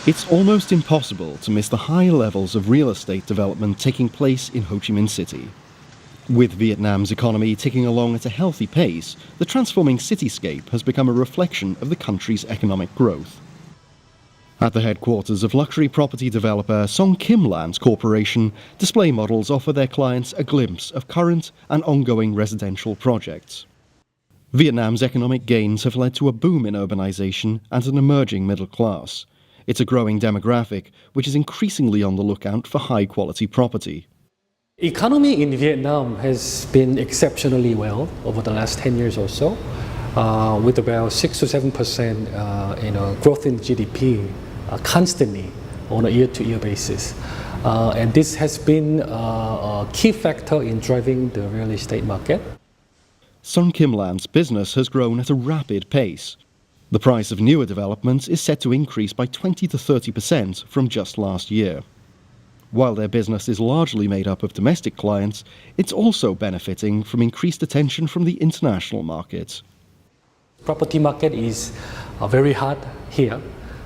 It's almost impossible to miss the high levels of real estate development taking place in Ho Chi Minh City. With Vietnam's economy ticking along at a healthy pace, the transforming cityscape has become a reflection of the country's economic growth. At the headquarters of luxury property developer Song Kim Lands Corporation, display models offer their clients a glimpse of current and ongoing residential projects. Vietnam's economic gains have led to a boom in urbanization and an emerging middle class. It's a growing demographic which is increasingly on the lookout for high-quality property. Economy in Vietnam has been exceptionally well over the last 10 years or so, with about 6 to 7% growth in GDP constantly on a year-to-year basis. And this has been a key factor in driving the real estate market. Song Kim Land's business has grown at a rapid pace. The price of newer developments is set to increase by 20 to 30% from just last year. While their business is largely made up of domestic clients, it's also benefiting from increased attention from the international market. Property market is very hot here,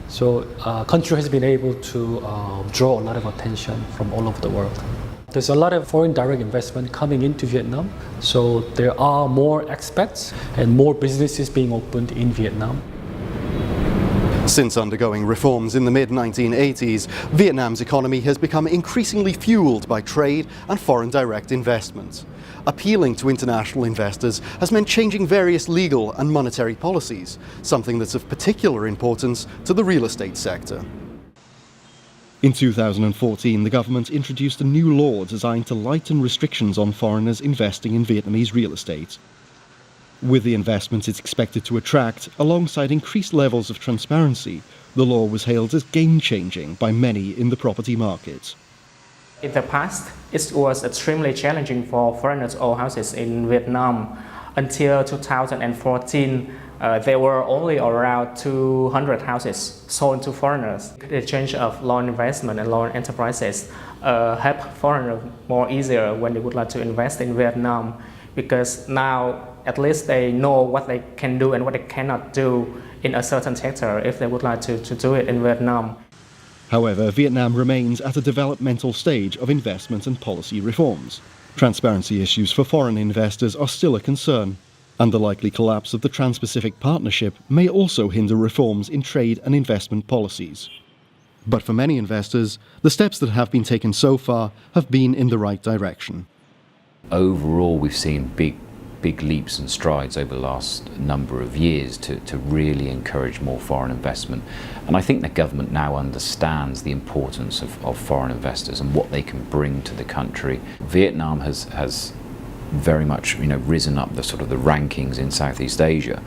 so country has been able to draw a lot of attention from all over the world. There's a lot of foreign direct investment coming into Vietnam, so there are more expats and more businesses being opened in Vietnam. Since undergoing reforms in the mid-1980s, Vietnam's economy has become increasingly fueled by trade and foreign direct investment. Appealing to international investors has meant changing various legal and monetary policies, something that's of particular importance to the real estate sector. In 2014, the government introduced a new law designed to lighten restrictions on foreigners investing in Vietnamese real estate. With the investment it's expected to attract, alongside increased levels of transparency, the law was hailed as game-changing by many in the property market. In the past, it was extremely challenging for foreigners to own houses in Vietnam. Until 2014, there were only around 200 houses sold to foreigners. The exchange of loan investment and loan enterprises help foreigners more easier when they would like to invest in Vietnam, because now at least they know what they can do and what they cannot do in a certain sector if they would like to do it in Vietnam. However, Vietnam remains at a developmental stage of investment and policy reforms. Transparency issues for foreign investors are still a concern, and the likely collapse of the Trans-Pacific Partnership may also hinder reforms in trade and investment policies. But for many investors, the steps that have been taken so far have been in the right direction. Overall, we've seen big leaps and strides over the last number of years to really encourage more foreign investment. And I think the government now understands the importance of foreign investors and what they can bring to the country. Vietnam has very much risen up the sort of the rankings in Southeast Asia,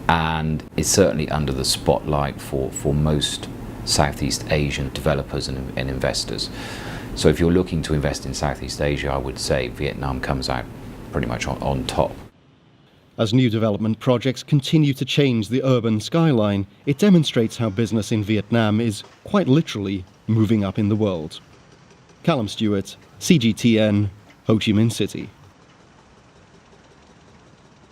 and is certainly under the spotlight for most Southeast Asian developers and investors. So if you're looking to invest in Southeast Asia, I would say Vietnam comes out pretty much on top. As new development projects continue to change the urban skyline, it demonstrates how business in Vietnam is, quite literally, moving up in the world. Callum Stewart, CGTN, Ho Chi Minh City.